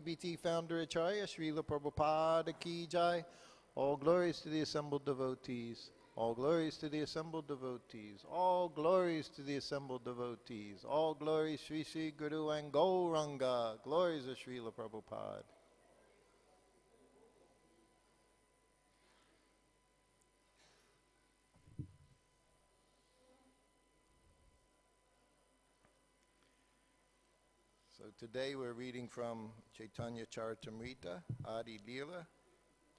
BBT founder Acharya Srila Prabhupada Ki Jai. All glories to the assembled devotees. All glories to the assembled devotees. All glories to the assembled devotees. All glories Shri Shri Guru and Gauranga. Glories of Srila Prabhupada. So today we're reading from Chaitanya Charitamrita, Adi Leela,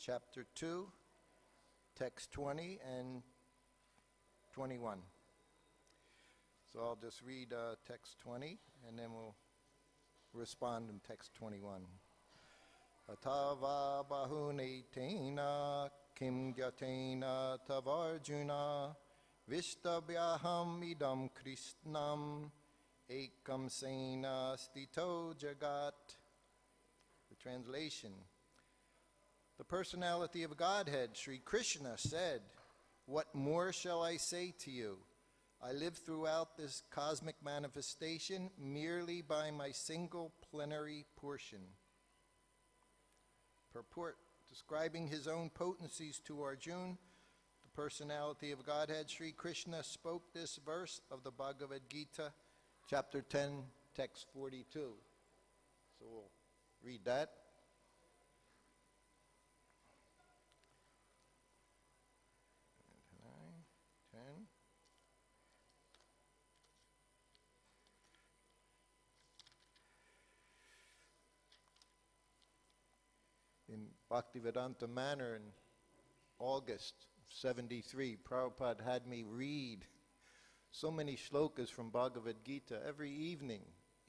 Chapter 2, Text 20 and 21. So I'll just read Text 20 and then we'll respond in Text 21. Atha bahunaitena jñātena tavārjuna viṣṭabhyāham idaṁ kṛtsnam ekaãṁśena sthito jagat. The translation. The Personality of Godhead, Śrī Kṛṣṇa, said, "What more shall I say to you? I live throughout this cosmic manifestation merely by my single plenary portion." Purport. Describing his own potencies to Arjuna, the Personality of Godhead, Śrī Kṛṣṇa, spoke this verse of the Bhagavad-Gītā, Chapter 10, Text 42. So we'll read that. In Bhaktivedanta Manor in August 73, Prabhupada had me read so many shlokas from Bhagavad-Gita. Every evening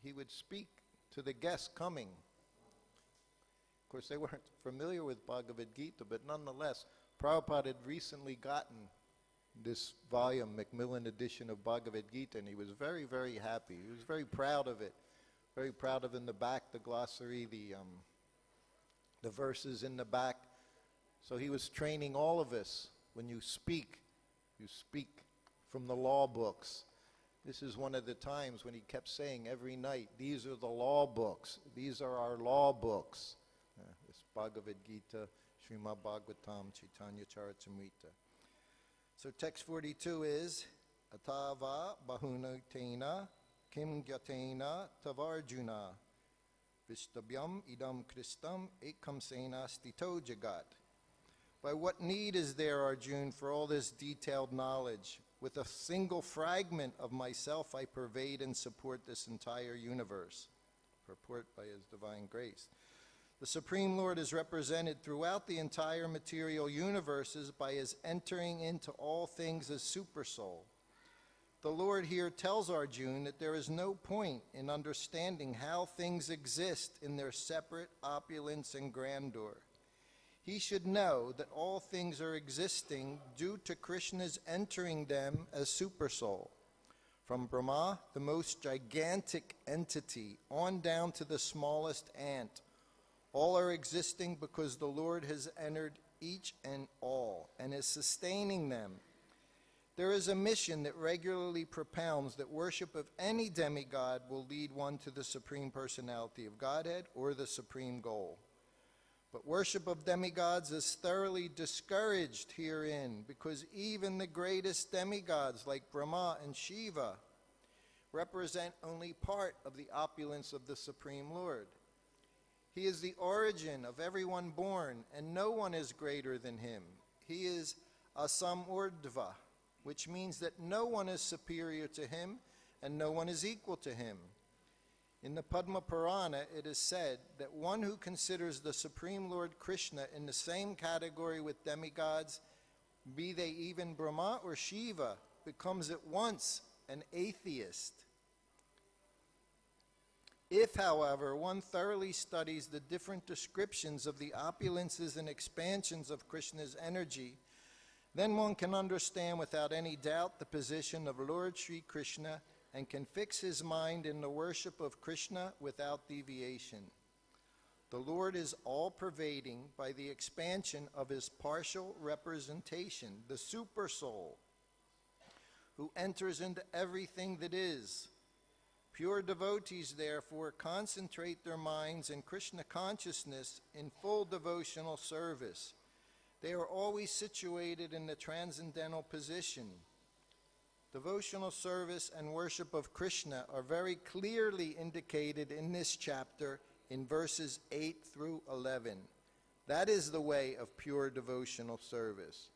he would speak to the guests coming. Of course, they weren't familiar with Bhagavad-Gita, but nonetheless, Prabhupada had recently gotten this volume, Macmillan edition of Bhagavad-Gita, and he was very, very happy. He was very proud of it. Very proud of in the back, the glossary, the verses in the back. So he was training all of us. When you speak from the law books. This is one of the times when he kept saying every night, these are the law books. These are our law books. This Bhagavad-Gita, Srimad Bhagavatam, Chaitanya Charitamrita. So text 42 is, atha bahunaitena jñātena tavārjuna viṣṭabhyāham idam kṛtsnam ekaãṁśena sthito jagat. By what need is there, Arjuna, for all this detailed knowledge? With a single fragment of myself, I pervade and support this entire universe. Purport by His Divine Grace. The Supreme Lord is represented throughout the entire material universes by His entering into all things as Supersoul. The Lord here tells Arjuna that there is no point in understanding how things exist in their separate opulence and grandeur. He should know that all things are existing due to Krishna's entering them as Supersoul. From Brahma, the most gigantic entity, on down to the smallest ant, all are existing because the Lord has entered each and all and is sustaining them. There is a mission that regularly propounds that worship of any demigod will lead one to the Supreme Personality of Godhead or the supreme goal. But worship of demigods is thoroughly discouraged herein because even the greatest demigods like Brahma and Shiva represent only part of the opulence of the Supreme Lord. He is the origin of everyone born, and no one is greater than him. He is asamurdva, which means that no one is superior to him and no one is equal to him. In the Padma Purana, it is said that one who considers the Supreme Lord Krishna in the same category with demigods, be they even Brahma or Shiva, becomes at once an atheist. If, however, one thoroughly studies the different descriptions of the opulences and expansions of Krishna's energy, then one can understand without any doubt the position of Lord Śrī Kṛṣṇa and can fix his mind in the worship of Krishna without deviation. The Lord is all-pervading by the expansion of his partial representation, the Supersoul, who enters into everything that is. Pure devotees, therefore, concentrate their minds in Krishna consciousness in full devotional service. They are always situated in the transcendental position. Devotional service and worship of Krishna are very clearly indicated in this chapter in verses 8 through 11. That is the way of pure devotional service.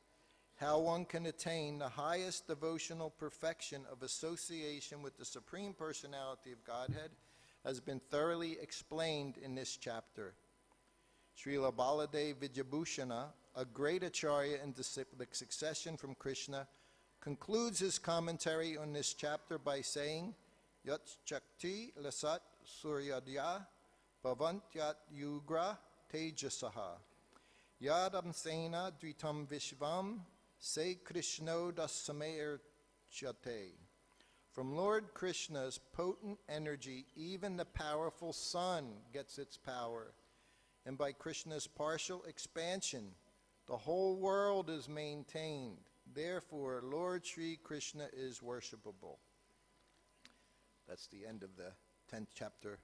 How one can attain the highest devotional perfection of association with the Supreme Personality of Godhead has been thoroughly explained in this chapter. Srila Baladev Vijabhushana, a great acharya in disciplic succession from Krishna, concludes his commentary on this chapter by saying, Yat Chakti Lasat Suryadya Bhavantyat Yugra Tejasaha Yadamsena Dritam Vishvam Se Krishno Dasameir Chate. From Lord Krishna's potent energy, even the powerful sun gets its power. And by Krishna's partial expansion, the whole world is maintained. Therefore, Lord Śrī Kṛṣṇa is worshipable. That's the end of the 10th chapter.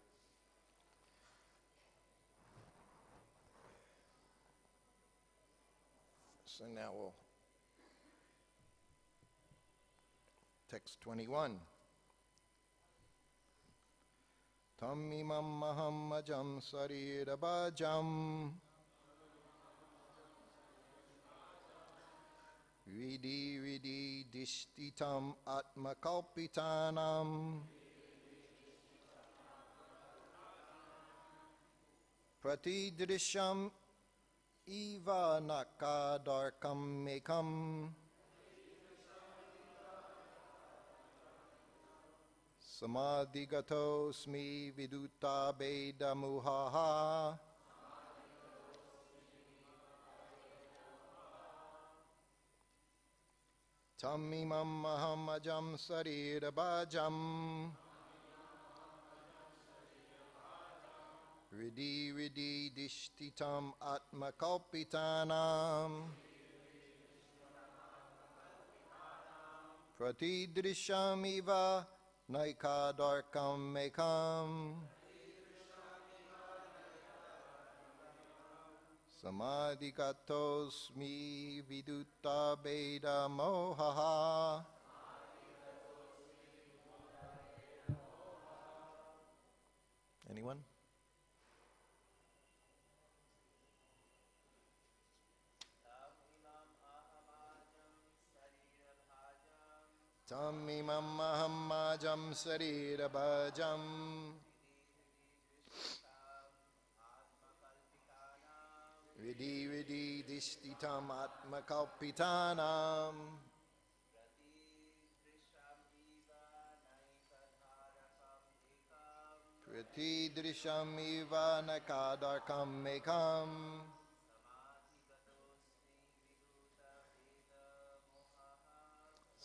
So now we'll text 21. Tam imam mahammajam sarirabhajam Vidi vidi dishtitam atmakalpitanam Pratidrisham iva nakadarkam ekam Samadhigatosmi vidutabhedamuhaha Tamimam mahamajam sarirabhajam Ridi ridi dishtitam atmakalpitanam Pratidrishamiva naikadarkam ekam Samadhigatosmi vidutabhedamohaha Anyone? Tam imam mahammajam sarirabhajam Vidi vidi dishtitam atmakalpitanam Pratidrisham iva nakadarkam ekam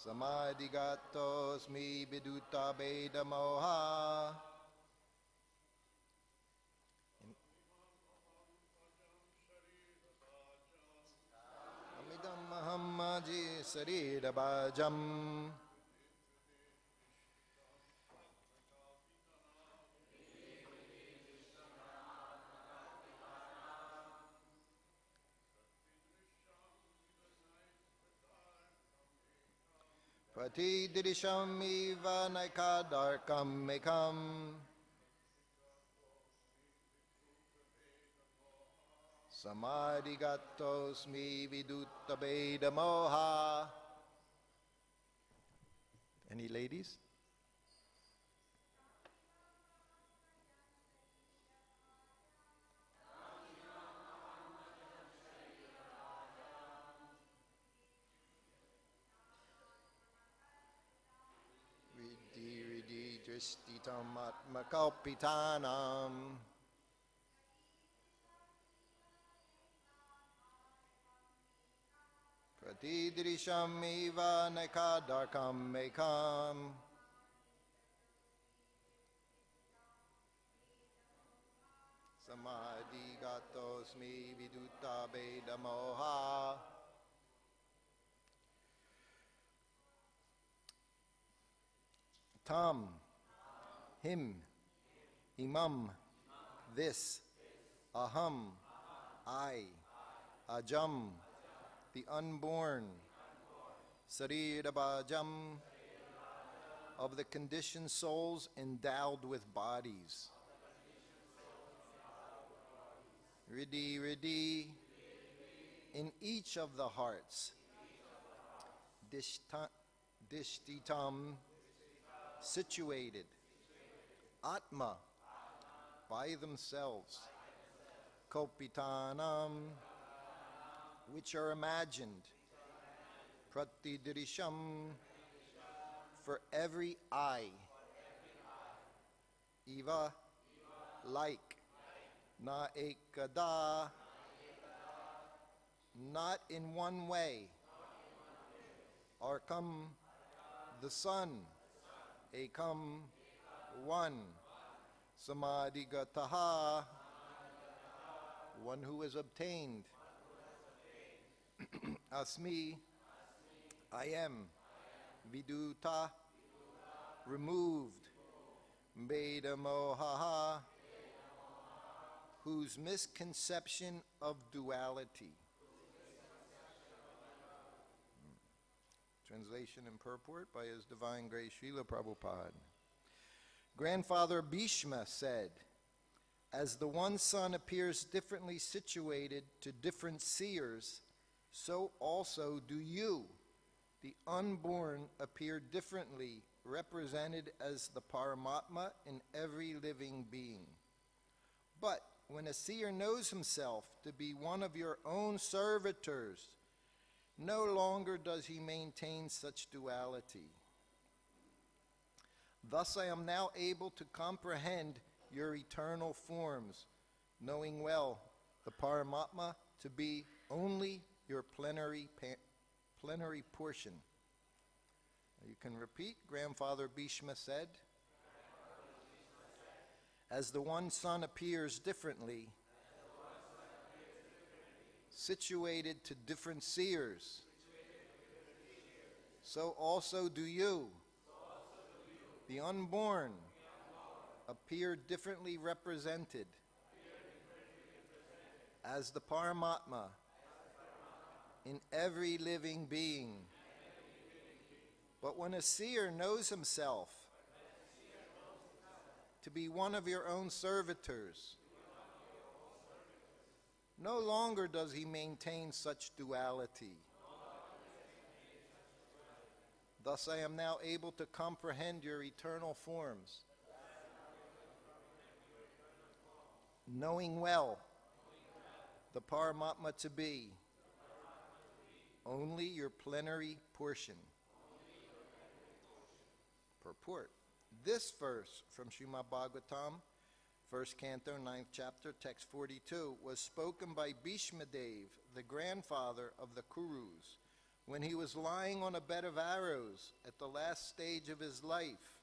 Samadhigatosmi vidutabhedamoha Amidam mahammaji sarirabhajam Pratidrisham iva naikadarkam ekam Samadhigatosmi vidutabhedamoha Any ladies? Drishtitam atmakalpitanam Pratidrisham iva nakadarkam ekam Samadhigatosmi vidutabhedamoha Tam him, imam, this, aham, I, ajam, the unborn, sarirabhajam, of the conditioned souls endowed with bodies. Riddhi, riddhi, in each of the hearts. Dishtitam, situated. Atma, by themselves. Kopitanam, which are imagined. Pratidrisham, for every eye. Eva, like. Na ekada, not in one way. Arkam, the sun. Ekam, one. Samadhigataha, one who is obtained. Asmi, I am. Viduta, removed. Vedamohaha, whose misconception of duality. Translation and purport by His Divine Grace Srila Prabhupada. Grandfather Bhishma said, as the one sun appears differently situated to different seers, so also do you, the unborn, appear differently represented as the Paramatma in every living being. But when a seer knows himself to be one of your own servitors, no longer does he maintain such duality. Thus I am now able to comprehend your eternal forms, knowing well the Paramatma to be only your plenary portion. You can repeat. Grandfather Bhishma said, as the one sun appears differently, situated to different seers, so also do you, the unborn, appear differently represented as the Paramatma in every living being. But when a seer knows himself to be one of your own servitors, no longer does he maintain such duality. Thus I am now able to comprehend your eternal forms, knowing well the Paramatma to be only your plenary portion. Purport. This verse from Srimad Bhagavatam, 1st Canto, 9th chapter, text 42, was spoken by Bhishma Dev, the grandfather of the Kurus, when he was lying on a bed of arrows at the last stage of his life.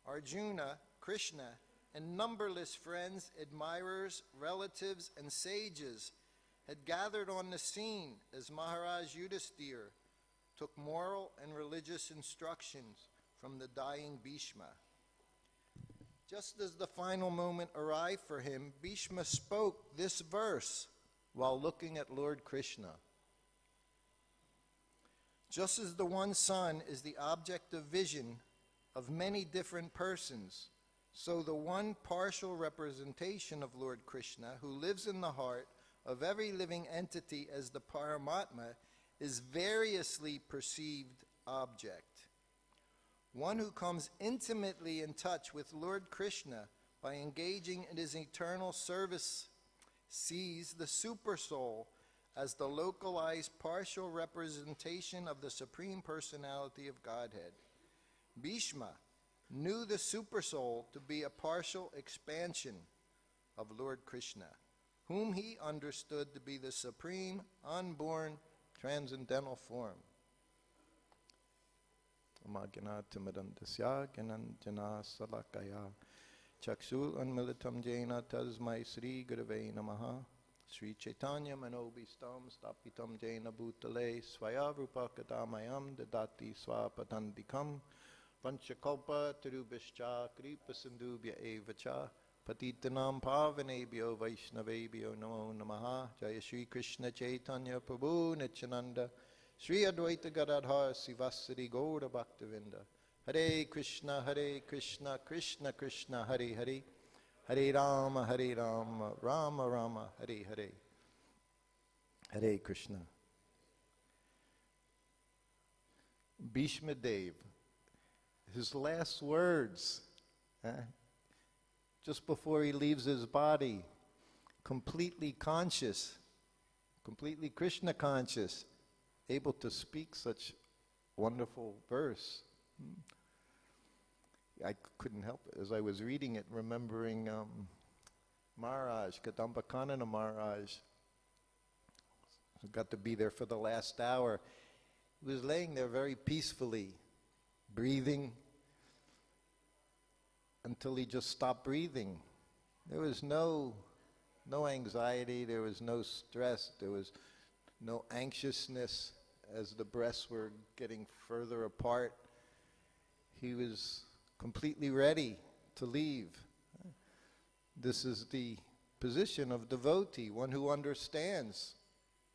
Arjuna, Krishna, and numberless friends, admirers, relatives, and sages had gathered on the scene as Maharaj Yudhisthira took moral and religious instructions from the dying Bhishma. Just as the final moment arrived for him, Bhishma spoke this verse while looking at Lord Krishna. Just as the one sun is the object of vision of many different persons, so the one partial representation of Lord Krishna, who lives in the heart of every living entity as the Paramatma, is variously perceived object. One who comes intimately in touch with Lord Krishna by engaging in his eternal service sees the Supersoul as the localized partial representation of the Supreme Personality of Godhead. Bhishma knew the Supersoul to be a partial expansion of Lord Krishna, whom he understood to be the supreme, unborn, transcendental form. Amagyanatimirandasya gyananjana salakaya chakshul unmilitam jena tasmai Śrī Gurave namaha Sri Chaitanya manobhistam stapitam jena bhutale svaya rupakadamayam dadati swapadandikam Panchakalpa tarubhascha kripa sindhubhya evacha patitanam pavanebhyo vaishnavebhyo namo namaha. Jaya Śrī Kṛṣṇa Chaitanya Prabhu Nityananda Śrī Advaita Gadadhar Sivasari Gaura Bhaktavinda. Hare Krishna, Krishna Krishna, Hare Hare, Hare Rama, Rama Rama, Hare Hare. Hare Krishna. Bhishma Dev, his last words, just before he leaves his body, completely conscious, completely Krishna conscious, able to speak such wonderful verse. I couldn't help it as I was reading it, remembering Maharaj, Kadambakanana Maharaj, who got to be there for the last hour. He was laying there very peacefully, breathing, until he just stopped breathing. There was no anxiety, there was no stress, there was no anxiousness as the breaths were getting further apart. He was completely ready to leave. This is the position of devotee, one who understands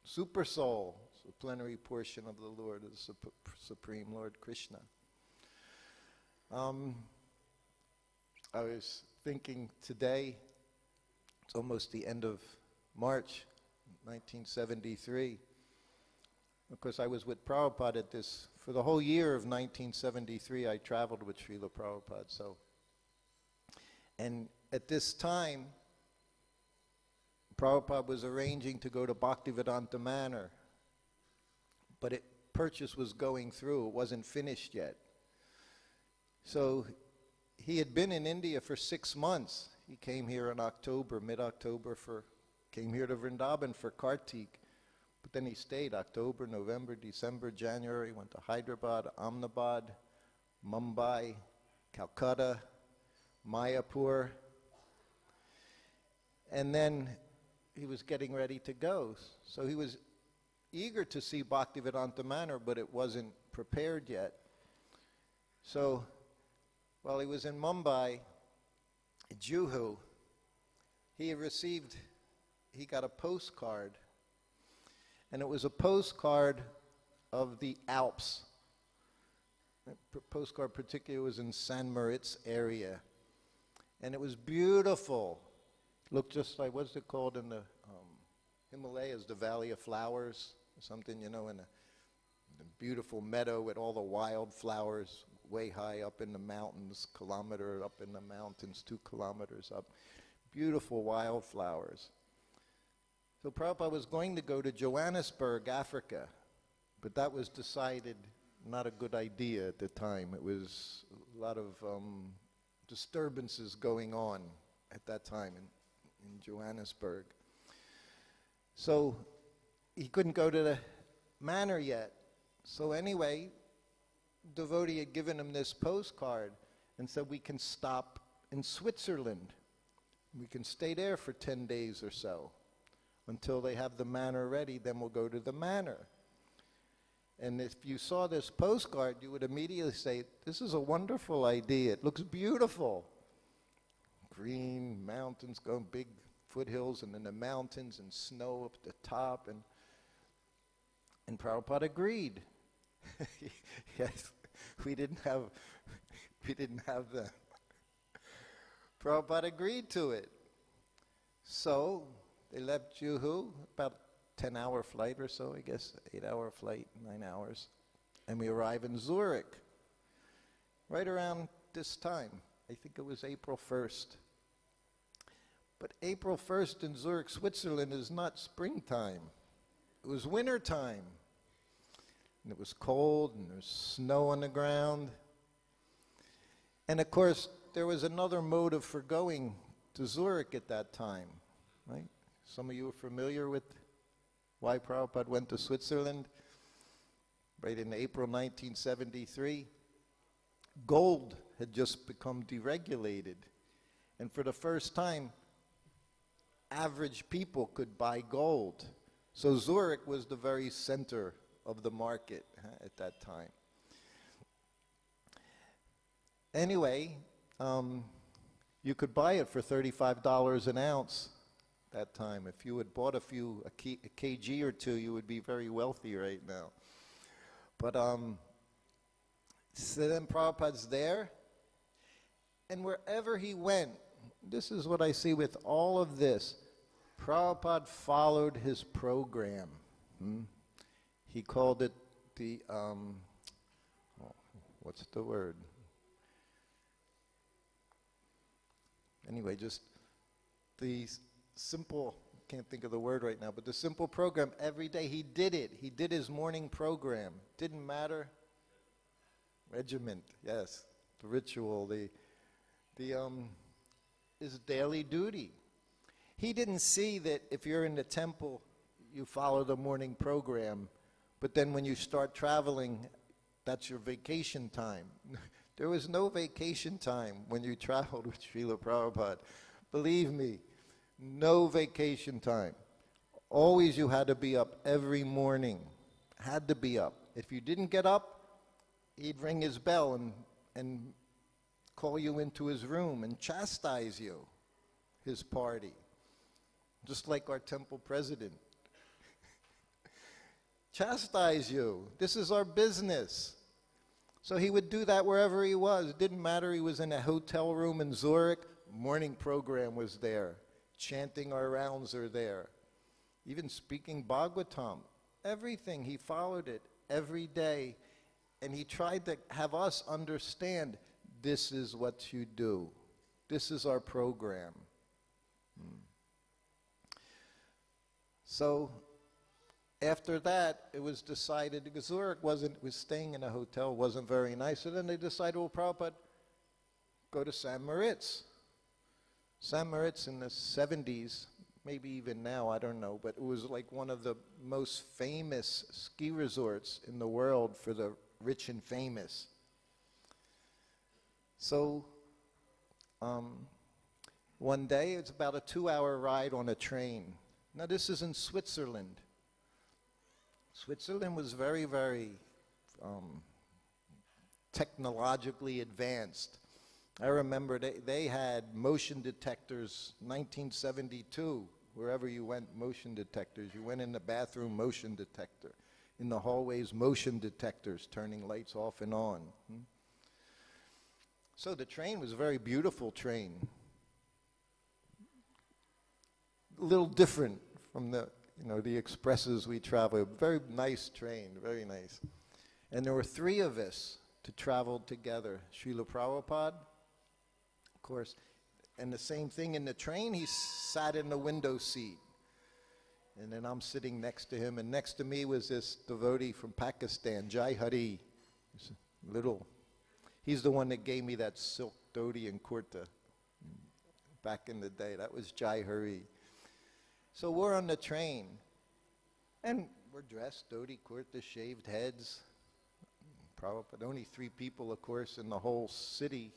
super soul, the plenary portion of the Lord, the Supreme Lord Krishna. I was thinking today, it's almost the end of March 1973. Of course, I was with Prabhupada at this, for the whole year of 1973, I traveled with Srila Prabhupada. And at this time, Prabhupada was arranging to go to Bhaktivedanta Manor, but purchase was going through, it wasn't finished yet. So he had been in India for 6 months. He came here in October, mid-October, came here to Vrindavan for Kartik. But then he stayed October, November, December, January, went to Hyderabad, Ahmedabad, Mumbai, Calcutta, Mayapur. And then he was getting ready to go. So he was eager to see Bhaktivedanta Manor, but it wasn't prepared yet. So while he was in Mumbai, Juhu, he got a postcard. And it was a postcard of the Alps. The postcard particularly was in San Moritz area. And it was beautiful. Looked just like, what's it called in the Himalayas, the Valley of Flowers, or something, in a beautiful meadow with all the wildflowers way high up in the mountains, kilometer up in the mountains, 2 kilometers up. Beautiful wildflowers. So Prabhupada was going to go to Johannesburg, Africa, but that was decided not a good idea at the time. It was a lot of disturbances going on at that time in Johannesburg. So he couldn't go to the manor yet. So anyway, devotee had given him this postcard and said, we can stop in Switzerland. We can stay there for 10 days or so. Until they have the manor ready, then we'll go to the manor. And if you saw this postcard, you would immediately say, this is a wonderful idea. It looks beautiful. Green mountains, going big foothills, and then the mountains and snow up the top. And Prabhupada agreed. Yes, we didn't have that. Prabhupada agreed to it. So they left Juhu, about 10-hour flight or so, I guess, 8-hour flight, 9 hours. And we arrive in Zurich, right around this time. I think it was April 1st. But April 1st in Zurich, Switzerland is not springtime. It was winter time. And it was cold, and there was snow on the ground. And of course, there was another motive for going to Zurich at that time, right? Some of you are familiar with why Prabhupada went to Switzerland. Right in April 1973, gold had just become deregulated. And for the first time, average people could buy gold. So Zurich was the very center of the market at that time. Anyway, you could buy it for $35 an ounce that time. If you had bought a kg or two, you would be very wealthy right now. But so then Prabhupada's there, and wherever he went, this is what I see with all of this. Prabhupada followed his program. He called it the, what's the word? Anyway, just the simple, can't think of the word right now, but the simple program, every day he did it. He did his morning program. Didn't matter. Regiment, yes. The ritual, his daily duty. He didn't see that if you're in the temple, you follow the morning program, but then when you start traveling, that's your vacation time. There was no vacation time when you traveled with Srila Prabhupada. Believe me, no vacation time. Always you had to be up every morning. Had to be up. If you didn't get up, he'd ring his bell and call you into his room and chastise you, his party. Just like our temple president. Chastise you. This is our business. So he would do that wherever he was. It didn't matter, he was in a hotel room in Zurich, morning program was there. Chanting our rounds are there. Even speaking Bhagavatam. Everything, he followed it every day. And he tried to have us understand, this is what you do. This is our program. So after that, it was decided, because Zurich was staying in a hotel, wasn't very nice, so then they decided, well, Prabhupada, go to St. Moritz. St. Moritz in the 70s, maybe even now, I don't know, but it was like one of the most famous ski resorts in the world for the rich and famous. So one day, it's about a 2-hour ride on a train. Now this is in Switzerland. Switzerland was very, very technologically advanced. I remember they had motion detectors, 1972, wherever you went, motion detectors. You went in the bathroom, motion detector. In the hallways, motion detectors, turning lights off and on. So the train was a very beautiful train. A little different from the expresses we travel. Very nice train, very nice. And there were 3 of us to travel together. Srila Prabhupada, of course, and the same thing in the train, he sat in the window seat. And then I'm sitting next to him, and next to me was this devotee from Pakistan, Jai Hari. He's the one that gave me that silk dhoti and kurta back in the day. That was Jai Hari. So we're on the train, and we're dressed, dhoti, kurta, shaved heads. Prabhupada, only 3 people, of course, in the whole city.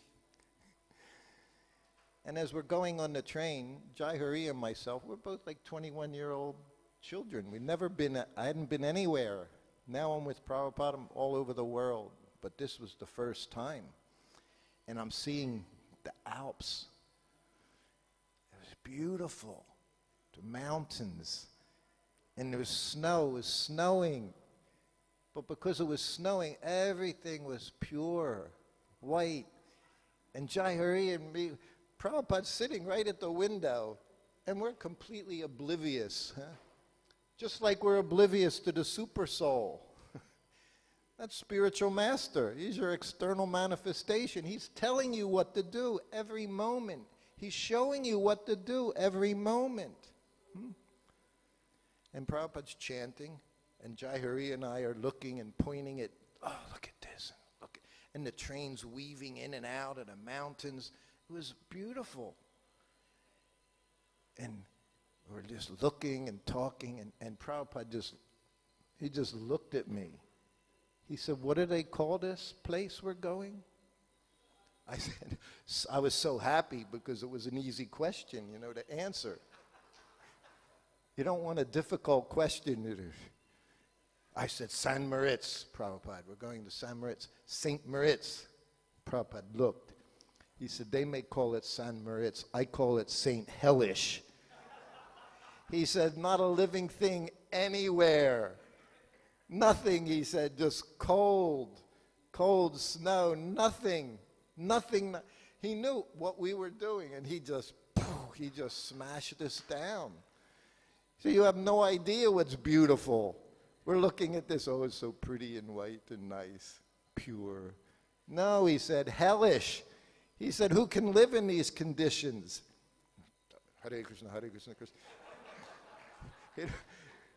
And as we're going on the train, Jai Hari and myself, we're both like 21-year-old children. I hadn't been anywhere. Now I'm with Prabhupada, I'm all over the world. But this was the first time. And I'm seeing the Alps. It was beautiful. The mountains. And there was snow, it was snowing. But because it was snowing, everything was pure, white. And Jai Hari and me, Prabhupada's sitting right at the window, and we're completely oblivious. Just like we're oblivious to the super soul. That's spiritual master. He's your external manifestation. He's telling you what to do every moment. He's showing you what to do every moment. And Prabhupada's chanting, and Jai Hari and I are looking and pointing at, oh, look at this, and the train's weaving in and out of the mountains. It was beautiful. And we're just looking and talking, and Prabhupada just looked at me. He said, what do they call this place we're going? I said, I was so happy because it was an easy question, to answer. You don't want a difficult question. I said, St. Moritz, Prabhupada. We're going to St. Moritz. St. Moritz. Prabhupada looked. He said, they may call it San Moritz. I call it Saint Hellish. He said, not a living thing anywhere. Nothing, he said, just cold snow, nothing. He knew what we were doing, and he just smashed us down. So you have no idea what's beautiful. We're looking at this, oh, it's so pretty and white and nice, pure. No, he said, hellish. He said, who can live in these conditions? Hare Krishna, Hare Krishna, Krishna.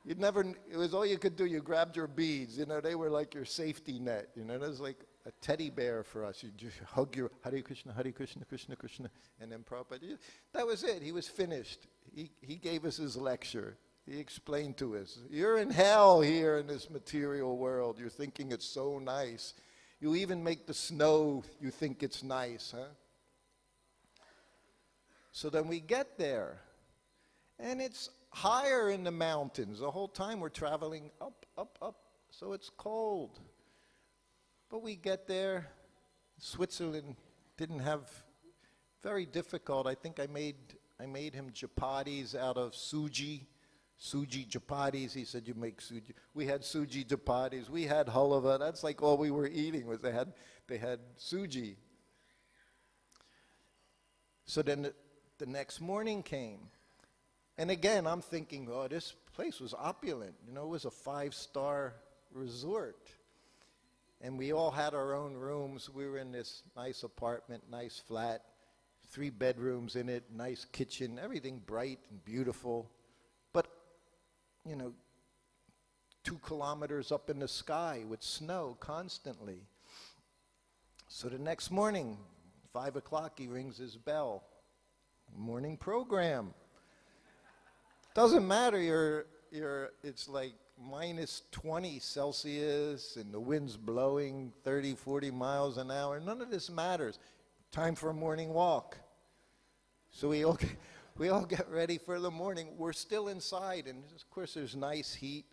You'd never, it was all you could do. You grabbed your beads, you know, they were like your safety net, you know, it was like a teddy bear for us. You just hug your Hare Krishna, Krishna, Krishna, and then Prabhupada, that was it. He was finished. He gave us his lecture. He explained to us, you're in hell here in this material world. You're thinking it's so nice. You even make the snow, you think it's nice, huh? So then we get there, and it's higher in the mountains. The whole time we're traveling up, so it's cold. But we get there. Switzerland didn't have, very difficult. I think I made him chapatis out of suji chapatis. He said, you make suji. We had suji chapatis. We had halava. That's like all we were eating was they had suji. So then the next morning came. And again, I'm thinking, oh, this place was opulent. You know, it was a 5-star resort. And we all had our own rooms. We were in this nice apartment, nice flat, 3 bedrooms in it, nice kitchen, everything bright and beautiful. But, you know, 2 kilometers up in the sky with snow constantly. So the next morning, 5 o'clock, he rings his bell. Morning program. Doesn't matter, it's like minus 20 Celsius and the wind's blowing 30, 40 miles an hour. None of this matters. Time for a morning walk. So we all get ready for the morning. We're still inside, and of course there's nice heat.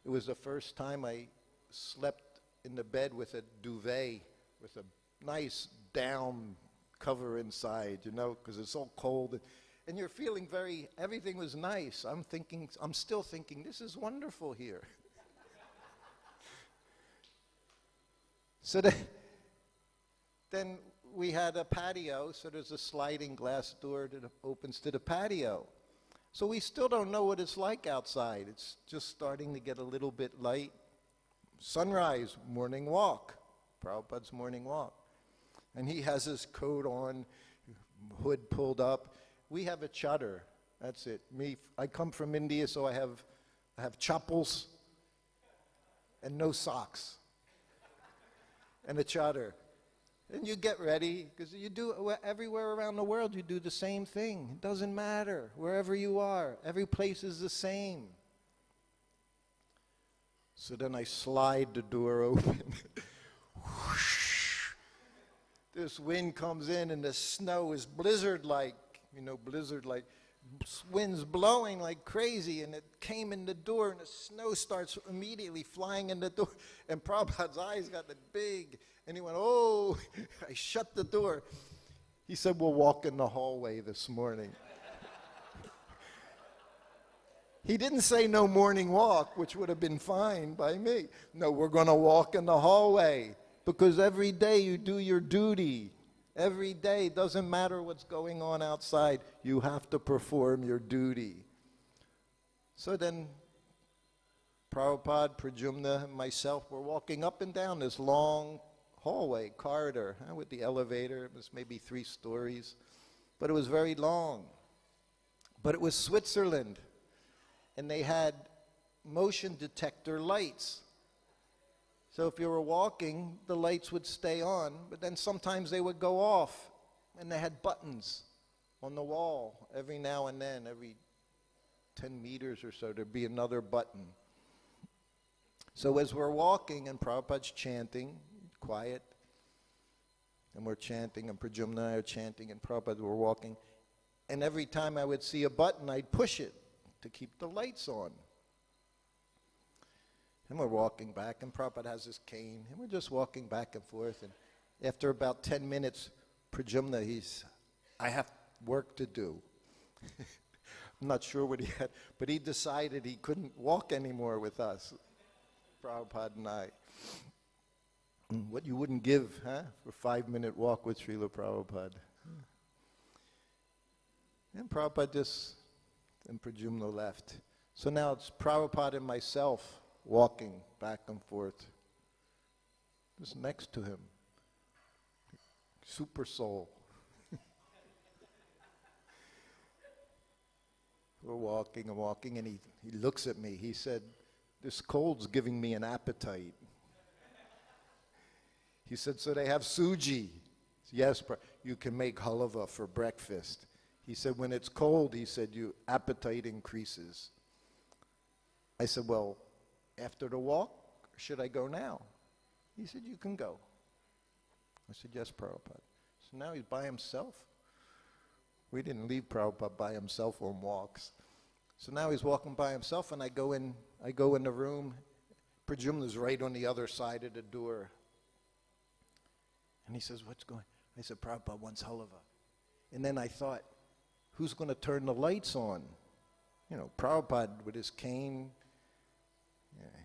It was the first time I slept in the bed with a duvet, with a nice down cover inside, you know, because it's so cold. And you're feeling everything was nice. I'm still thinking, this is wonderful here. So then we had a patio, so there's a sliding glass door that opens to the patio. So we still don't know what it's like outside. It's just starting to get a little bit light. Sunrise, morning walk, Prabhupada's morning walk. And he has his coat on, hood pulled up. We have a chadar, that's it. I come from India, so I have chappals and no socks and a chadar. And you get ready, because you do, everywhere around the world, you do the same thing. It doesn't matter, wherever you are. Every place is the same. So then I slide the door open. This wind comes in and the snow is blizzard-like. You know, blizzard-like, winds blowing like crazy, and it came in the door, and the snow starts immediately flying in the door, and Prabhupada's eyes got that big, and he went, oh, I shut the door. He said, we'll walk in the hallway this morning. He didn't say no morning walk, which would have been fine by me. No, we're going to walk in the hallway, because every day you do your duty. Every day, doesn't matter what's going on outside, you have to perform your duty. So then, Prabhupada, Pradyumna, and myself were walking up and down this long hallway, corridor, with the elevator. It was maybe 3 stories, but it was very long. But it was Switzerland, and they had motion detector lights. So if you were walking, the lights would stay on, but then sometimes they would go off, and they had buttons on the wall. Every now and then, every 10 meters or so, there'd be another button. So as we're walking, and Prabhupada's chanting, quiet, and we're chanting, and Pradyumna and I are chanting, and Prabhupada were walking, and every time I would see a button, I'd push it to keep the lights on. And we're walking back, and Prabhupada has his cane, and we're just walking back and forth, and After about 10 minutes, Pradyumna, I have work to do. I'm not sure what he had, but he decided he couldn't walk anymore with us, Prabhupada and I. What you wouldn't give, huh, for a 5-minute walk with Srila Prabhupada. And Prabhupada and Pradyumna left. So now it's Prabhupada and myself walking back and forth. Just next to him. Super soul. We're walking and walking, and he looks at me. He said, "This cold's giving me an appetite." He said, "So they have suji." Yes, you can make halava for breakfast. He said, "When it's cold," he said, "your appetite increases." I said, "Well, after the walk, or should I go now?" He said, "You can go." I said, "Yes, Prabhupada." So now he's by himself. We didn't leave Prabhupada by himself on walks. So now he's walking by himself, and I go in the room. Pradyumna's right on the other side of the door. And he says, "What's going?" I said, "Prabhupada wants halava." And then I thought, who's going to turn the lights on? You know, Prabhupada with his cane. Yeah,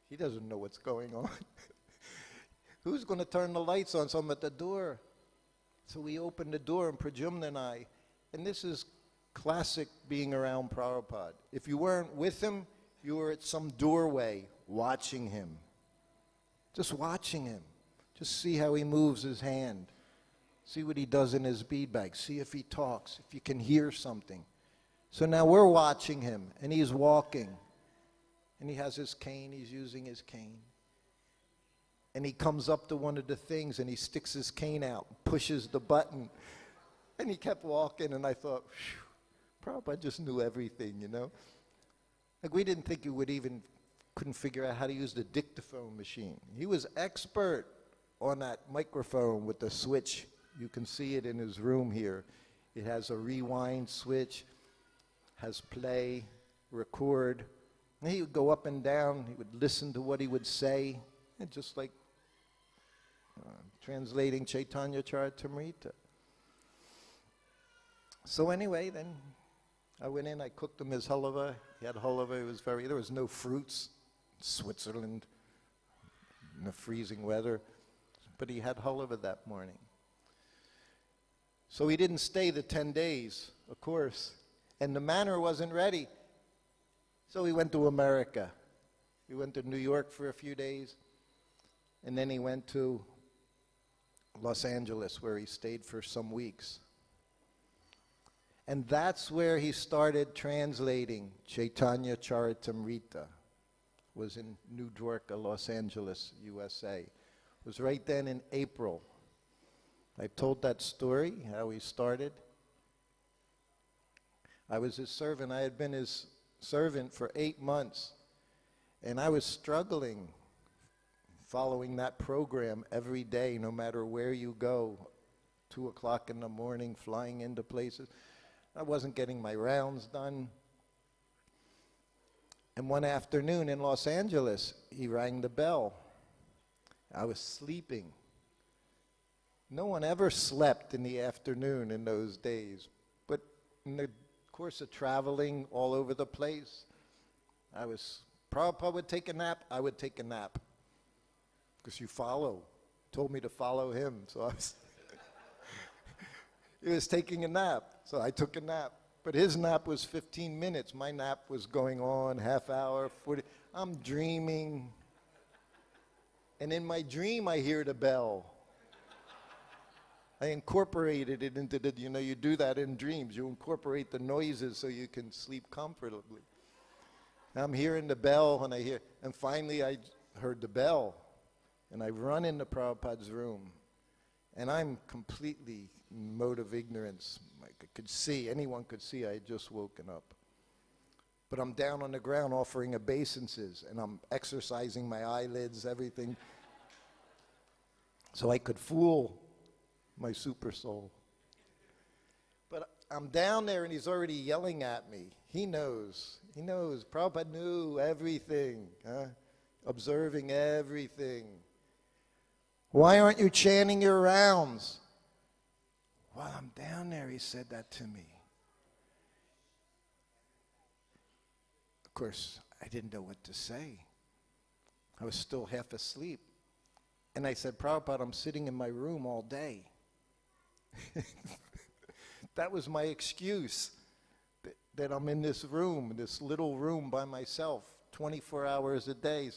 he doesn't know what's going on. Who's going to turn the lights on? So I'm at the door. So we opened the door, and Pradyumna and I, and this is classic being around Prabhupada. If you weren't with him, you were at some doorway watching him. Just watching him. Just see how he moves his hand. See what he does in his bead bag. See if he talks, if you can hear something. So now we're watching him, and he's walking. And he has his cane, he's using his cane. And he comes up to one of the things, and he sticks his cane out, pushes the button. And he kept walking, and I thought, Prabhupada just knew everything, you know. Like, we didn't think he couldn't figure out how to use the dictaphone machine. He was expert on that microphone with the switch. You can see it in his room here. It has a rewind switch, has play, record. And he would go up and down. He would listen to what he would say, and just like translating Chaitanya Charitamrita. So anyway, then I went in, I cooked him his halava. He had halava, there was no fruits. Switzerland, in the freezing weather. But he had halava that morning. So he didn't stay the 10 days, of course. And the manor wasn't ready. So he went to America. He went to New York for a few days. And then he went to Los Angeles, where he stayed for some weeks. And that's where he started translating Chaitanya Charitamrita. Was in New York, Los Angeles, USA. It was right then in April. I've told that story, how he started. I was his servant. I had been his servant for 8 months. And I was struggling following that program every day, no matter where you go, 2 o'clock in the morning, flying into places. I wasn't getting my rounds done. And one afternoon in Los Angeles, he rang the bell. I was sleeping. No one ever slept in the afternoon in those days. But in the course of traveling all over the place, Prabhupada would take a nap, I would take a nap. Because told me to follow him. So he was taking a nap, so I took a nap. But his nap was 15 minutes. My nap was going on, half hour, 40. I'm dreaming. And in my dream, I hear the bell. I incorporated it into you do that in dreams. You incorporate the noises so you can sleep comfortably. I'm hearing the bell, and finally I heard the bell. And I run into Prabhupada's room. And I'm completely in mode of ignorance. Anyone could see I had just woken up. But I'm down on the ground offering obeisances, and I'm exercising my eyelids, everything, so I could fool my super soul. But I'm down there, and he's already yelling at me. He knows. Prabhupada knew everything, observing everything. Why aren't you chanting your rounds? While I'm down there, he said that to me. Of course, I didn't know what to say. I was still half asleep. And I said, Prabhupada, I'm sitting in my room all day. That was my excuse, that I'm in this room, this little room by myself, 24 hours a day.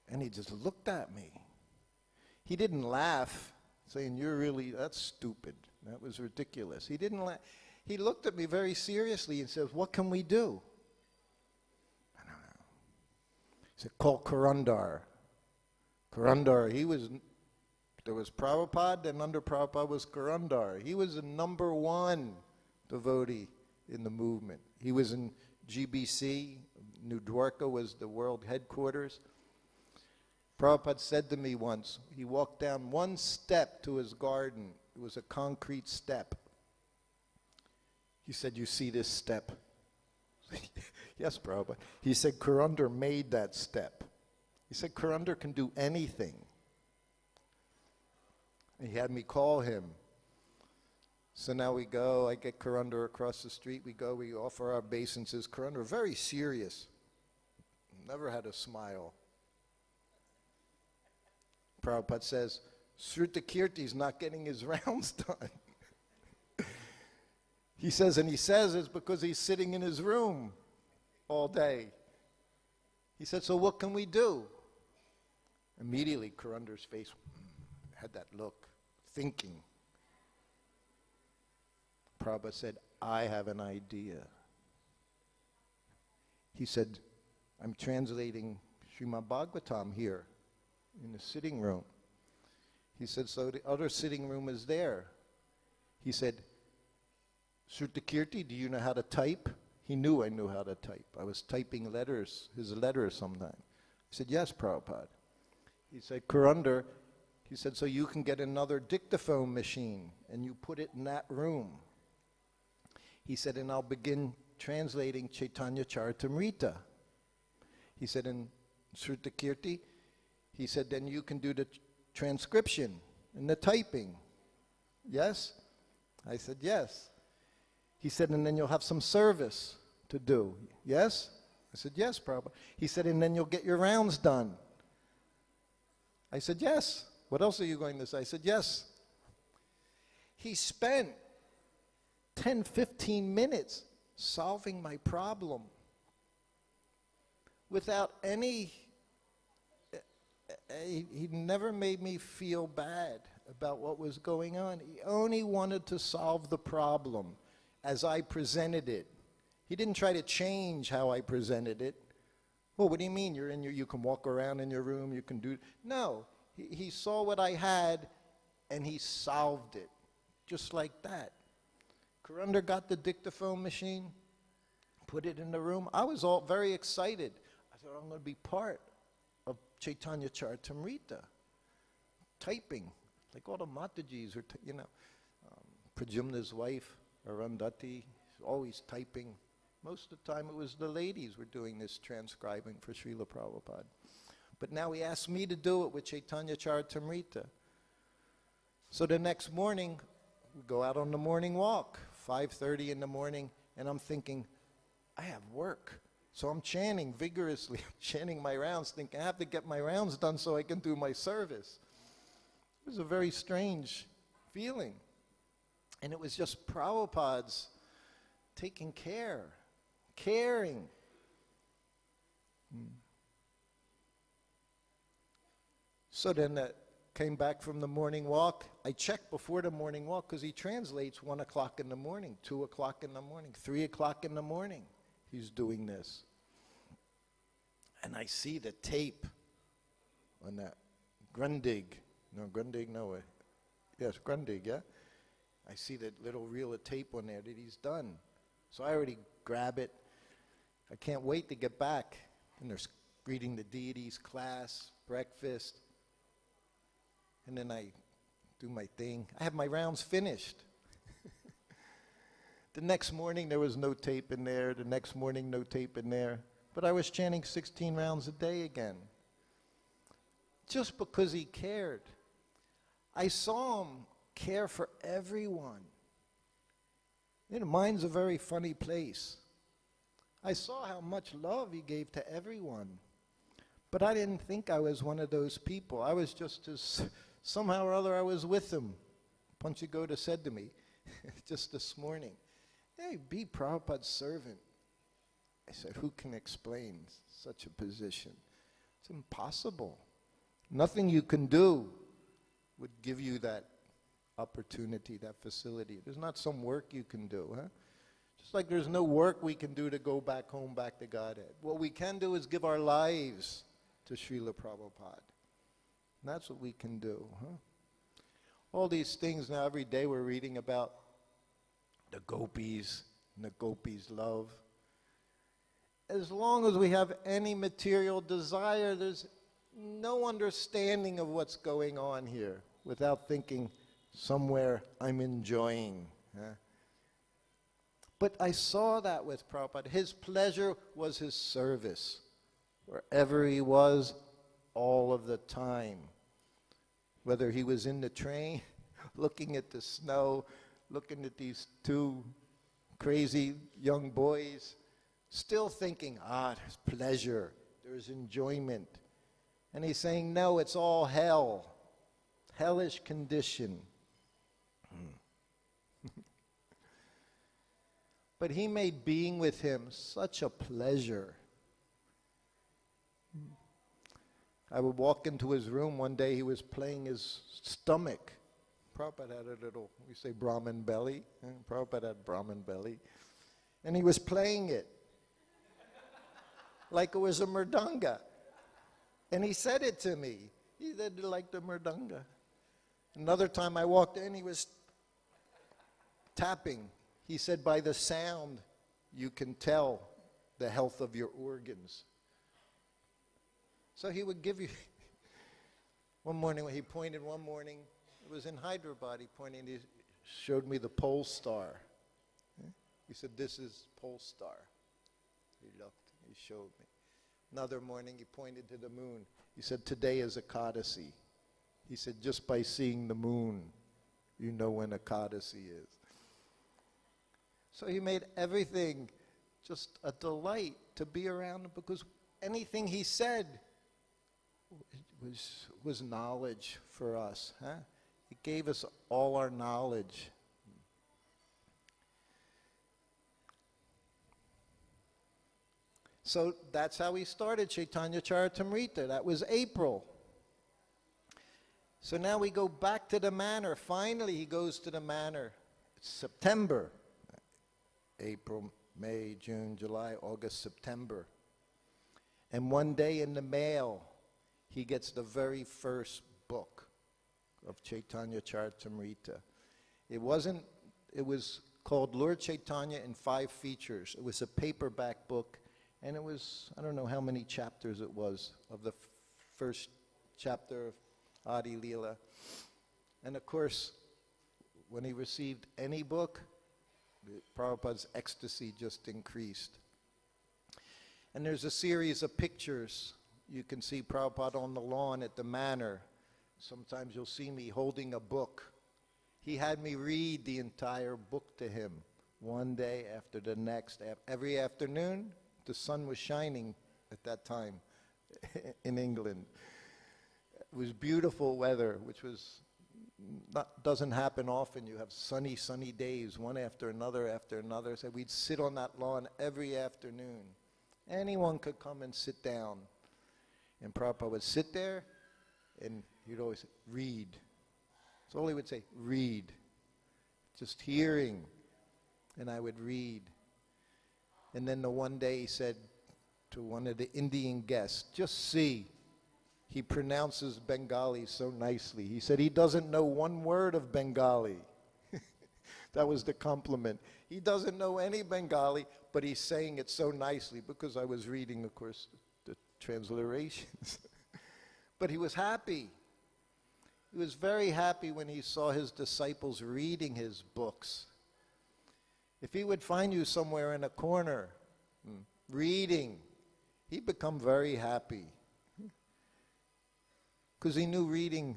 And he just looked at me. He didn't laugh, saying, that's stupid. That was ridiculous. He didn't laugh. He looked at me very seriously and said, what can we do? I don't know. He said, call Kurandar. Kurandar, there was Prabhupada, and under Prabhupada was Kurandar. He was the number one devotee in the movement. He was in GBC. New Dwarka was the world headquarters. Prabhupada said to me once, he walked down one step to his garden. It was a concrete step. He said, you see this step? Yes, Prabhupada. He said, Kurandar made that step. He said, Kurandar can do anything. And he had me call him. So now we go, I get Kurandar across the street, we go, we offer our obeisances. Kurandar, very serious. Never had a smile. Prabhupada says, Srutakirti's not getting his rounds done. He says it's because he's sitting in his room all day. He said, so what can we do? Immediately, Kurandar's face had that look, thinking. Prabhupada said, I have an idea. He said, I'm translating Srimad Bhagavatam here in the sitting room. He said, so the other sitting room is there. He said, Srutakirti, do you know how to type? He knew I knew how to type. I was typing letters, his letters sometime. I said, yes, Prabhupada. He said, Kurandar, he said, so you can get another dictaphone machine and you put it in that room. He said, and I'll begin translating Chaitanya Charitamrita. He said, in Srutakirti, he said, then you can do the transcription and the typing. Yes? I said, yes. He said, and then you'll have some service to do. Yes? I said, yes, Prabhupada. He said, and then you'll get your rounds done. I said, yes. What else are you going to say? I said, yes. He spent 10, 15 minutes solving my problem without any... He never made me feel bad about what was going on. He only wanted to solve the problem as I presented it. He didn't try to change how I presented it. Well, what do you mean? You can walk around in your room, you can do... No, he saw what I had and he solved it, just like that. Kurandar got the dictaphone machine, put it in the room. I was all very excited. I thought, I'm going to be part of Chaitanya Charitamrita, typing, like all the Matajis are, Pradyumna's wife, Arundhati, always typing. Most of the time it was the ladies were doing this transcribing for Srila Prabhupada. But now he asked me to do it with Chaitanya Charitamrita. So the next morning, we go out on the morning walk, 5:30 in the morning, and I'm thinking, I have work. So I'm chanting vigorously, chanting my rounds, thinking I have to get my rounds done so I can do my service. It was a very strange feeling. And it was just Prabhupada's taking care, caring. So then came back from the morning walk. I checked before the morning walk because he translates 1 o'clock in the morning, 2 o'clock in the morning, 3 o'clock in the morning. He's doing this. And I see the tape on that Grundig. Yes, Grundig, yeah? I see that little reel of tape on there that he's done. So I already grab it. I can't wait to get back. And they're greeting the deities, class, breakfast. And then I do my thing. I have my rounds finished. The next morning, there was no tape in there. The next morning, no tape in there. But I was chanting 16 rounds a day again. just because he cared. I saw him care for everyone. You know, mind's a very funny place. I saw how much love he gave to everyone. But I didn't think I was one of those people. I was just as, somehow or other I was with him. Panchagoda said to me just this morning, hey, be Prabhupada's servant. I said, who can explain such a position? It's impossible. Nothing you can do would give you that opportunity, that facility. There's not some work you can do, huh? Just like there's no work we can do to go back home, back to Godhead. What we can do is give our lives to Srila Prabhupada. And that's what we can do, huh? All these things now, every day we're reading about the gopis and the gopis' love. As long as we have any material desire, there's no understanding of what's going on here without thinking somewhere I'm enjoying. Huh? But I saw that with Prabhupada. His pleasure was his service. Wherever he was, all of the time. Whether he was in the train, looking at the snow, looking at these two crazy young boys, still thinking, there's pleasure, there's enjoyment. And he's saying, no, it's all hell, hellish condition. But he made being with him such a pleasure. I would walk into his room one day, he was playing his stomach. Prabhupada had a little, we say Brahmin belly. Prabhupada had Brahmin belly. And he was playing it like it was a mridanga. And he said it to me. He said, like the mridanga. Another time I walked in, he was tapping. He said, by the sound, you can tell the health of your organs. So he would give you, one morning when he pointed one morning, it was in Hyderabad, he pointed, he showed me the pole star. He said, this is pole star. He looked, he showed me. Another morning he pointed to the moon. He said, today is Ekadasi. He said, just by seeing the moon, you know when Ekadasi is. So he made everything just a delight to be around him, because anything he said was knowledge for us. Huh? It gave us all our knowledge. So that's how we started Chaitanya Charitamrita. That was April. So now we go back to the manor. Finally, he goes to the manor. It's September. April, May, June, July, August, September. And one day in the mail, he gets the very first book of Chaitanya Charitamrita. It was called Lord Chaitanya in 5 features. It was a paperback book, and it was, I don't know how many chapters it was of the first chapter of Adi Leela. And of course, when he received any book, Prabhupada's ecstasy just increased. And there's a series of pictures. You can see Prabhupada on the lawn at the manor. Sometimes you'll see me holding a book. He had me read the entire book to him, one day after the next. Every afternoon, the sun was shining at that time in England. It was beautiful weather, which was doesn't happen often. You have sunny days, one after another. So we'd sit on that lawn every afternoon. Anyone could come and sit down. And Prabhupada would sit there, and he'd always say, read. That's all he would say, read. Just hearing. And I would read. And then the one day he said to one of the Indian guests, just see. He pronounces Bengali so nicely. He said he doesn't know one word of Bengali. That was the compliment. He doesn't know any Bengali, but he's saying it so nicely, because I was reading, of course, the transliterations. But he was happy. He was very happy when he saw his disciples reading his books. If he would find you somewhere in a corner reading, he'd become very happy. Because he knew reading.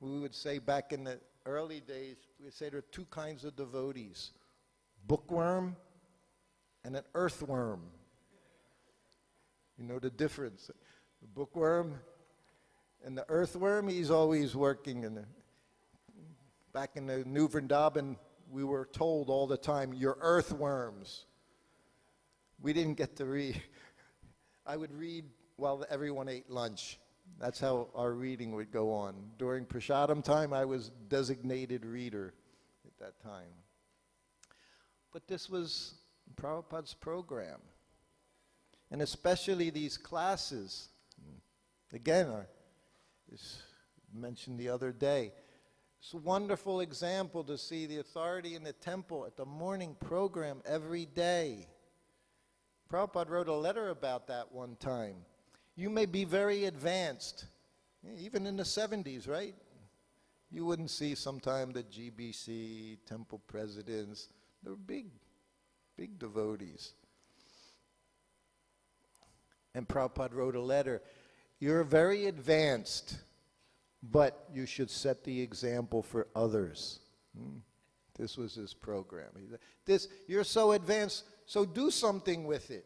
We would say back in the early days, we would say there are two kinds of devotees, bookworm and an earthworm. You know the difference. The bookworm and the earthworm, he's always working. Back in the New Vrindavan, we were told all the time, you're earthworms. We didn't get to read. I would read while everyone ate lunch. That's how our reading would go on. During prasadam time, I was designated reader at that time. But this was Prabhupada's program. And especially these classes. Again, as mentioned the other day, it's a wonderful example to see the authority in the temple at the morning program every day. Prabhupada wrote a letter about that one time. You may be very advanced, even in the 70s, right? You wouldn't see sometime the GBC, temple presidents. They're big devotees. And Prabhupada wrote a letter. You're very advanced, but you should set the example for others. This was his program. You're so advanced, so do something with it.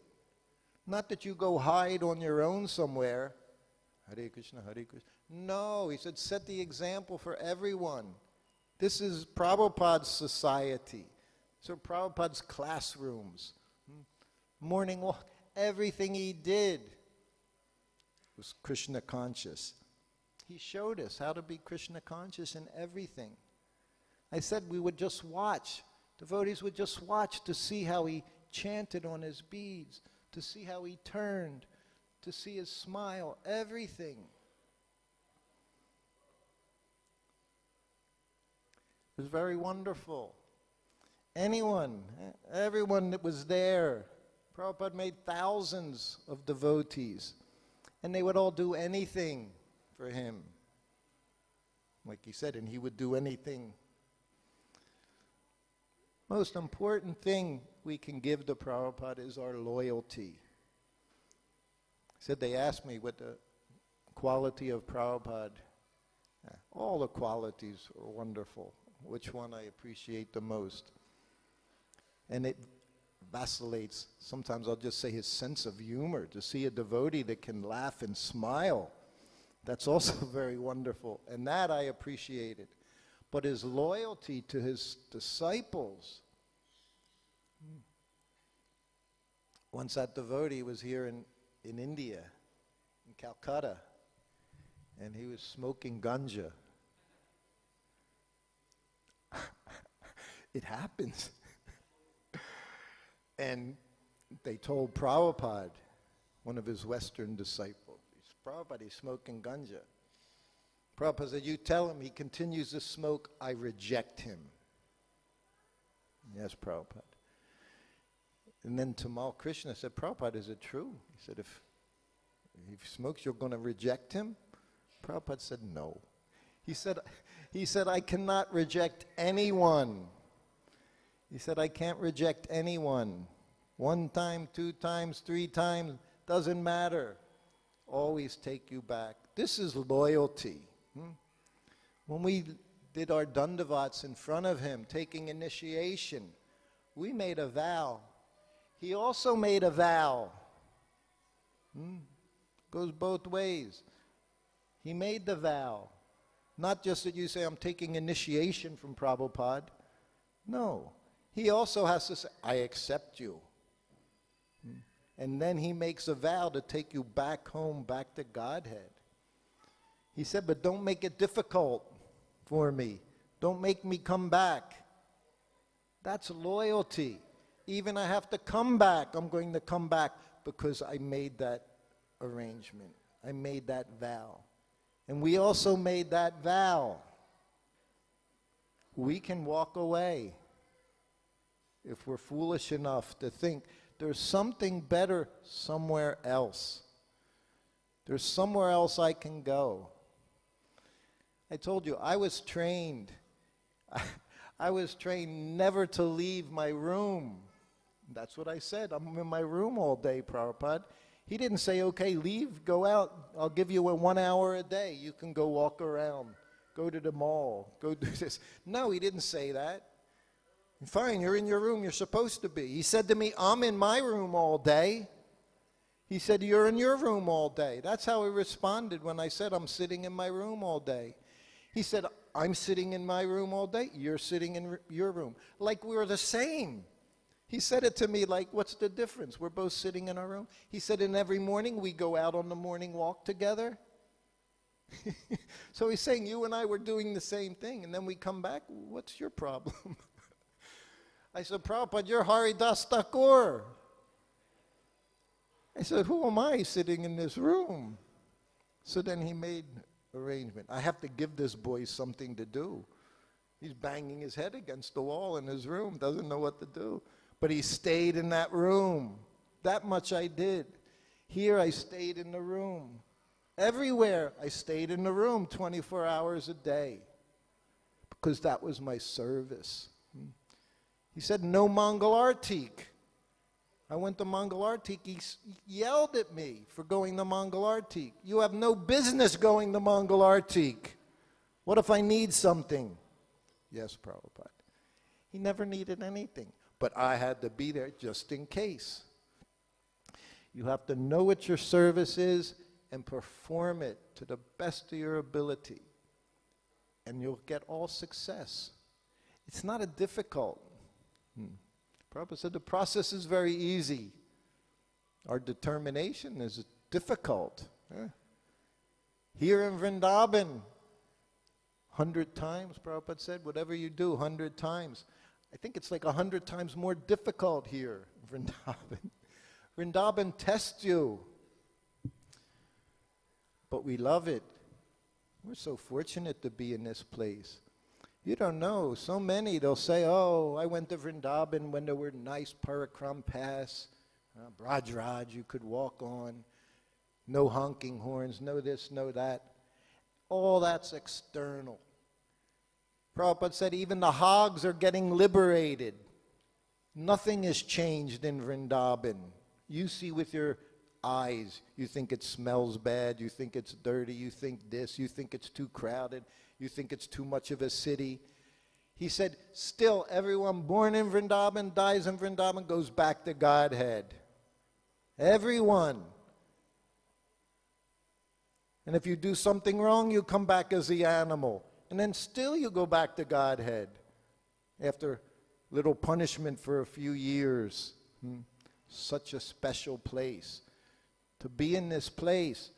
Not that you go hide on your own somewhere. Hare Krishna, Hare Krishna. No, he said, set the example for everyone. This is Prabhupada's society. So Prabhupada's classrooms. Morning walk. Everything he did was Krishna conscious. He showed us how to be Krishna conscious in everything. I said we would just watch. Devotees would just watch to see how he chanted on his beads, to see how he turned, to see his smile, everything. It was very wonderful. Everyone that was there, Prabhupada made thousands of devotees, and they would all do anything for him. Like he said, and he would do anything. Most important thing we can give to Prabhupada is our loyalty. He said, they asked me what the quality of Prabhupada. All the qualities are wonderful. Which one I appreciate the most? And it vacillates. Sometimes I'll just say his sense of humor. To see a devotee that can laugh and smile, that's also very wonderful. And that I appreciated. But his loyalty to his disciples. Once that devotee was here in India, in Calcutta, and he was smoking ganja. It happens. And they told Prabhupada, one of his Western disciples, Prabhupada, he's smoking ganja. Prabhupada said, you tell him he continues to smoke, I reject him. Yes, Prabhupada. And then Tamal Krishna said, Prabhupada, is it true? He said, if he smokes, you're going to reject him? Prabhupada said, no. He said, I cannot reject anyone. He said, I can't reject anyone. 1 time, 2 times, 3 times, doesn't matter. Always take you back. This is loyalty. When we did our dandavats in front of him, taking initiation, we made a vow. He also made a vow. Goes both ways. He made the vow. Not just that you say, I'm taking initiation from Prabhupada. No. He also has to say, I accept you. And then he makes a vow to take you back home, back to Godhead. He said, but don't make it difficult for me. Don't make me come back. That's loyalty. Even I have to come back, I'm going to come back because I made that arrangement. I made that vow. And we also made that vow. We can walk away if we're foolish enough to think there's something better somewhere else. There's somewhere else I can go. I told you, I was trained. I was trained never to leave my room. That's what I said. I'm in my room all day, Prabhupada. He didn't say, okay, leave, go out, I'll give you 1 hour a day. You can go walk around, go to the mall, go do this. No, he didn't say that. Fine, you're in your room, you're supposed to be. He said to me, I'm in my room all day. He said, you're in your room all day. That's how he responded when I said, I'm sitting in my room all day. He said, I'm sitting in my room all day, you're sitting in your room. Like we're the same. He said it to me like, what's the difference? We're both sitting in our room. He said, and every morning we go out on the morning walk together. So he's saying, you and I were doing the same thing, and then we come back, what's your problem? I said, Prabhupada, you're Haridas Thakur. I said, who am I sitting in this room? So then he made arrangement. I have to give this boy something to do. He's banging his head against the wall in his room, doesn't know what to do. But he stayed in that room. That much I did. Here I stayed in the room. Everywhere I stayed in the room 24 hours a day, because that was my service. He said, no Mangal Artik. I went to Mangal Artik. He yelled at me for going to Mangal Artik. You have no business going to Mangal Artik. What if I need something? Yes, Prabhupada. He never needed anything, but I had to be there just in case. You have to know what your service is and perform it to the best of your ability, and you'll get all success. It's not a difficult. Prabhupada said the process is very easy. Our determination is difficult. Here in Vrindavan, 100 times, Prabhupada said, whatever you do, 100 times. I think it's like 100 times more difficult here in Vrindavan. Vrindavan tests you. But we love it. We're so fortunate to be in this place. You don't know, so many, they'll say, oh, I went to Vrindavan when there were nice Parakram paths, Braj you could walk on, no honking horns, no this, no that. All that's external. Prabhupada said even the hogs are getting liberated. Nothing has changed in Vrindavan. You see with your eyes, you think it smells bad, you think it's dirty, you think this, you think it's too crowded, you think it's too much of a city. He said, still everyone born in Vrindavan, dies in Vrindavan, goes back to Godhead. Everyone. And if you do something wrong, you come back as the animal. And then still you go back to Godhead after little punishment for a few years. Such a special place. To be in this place.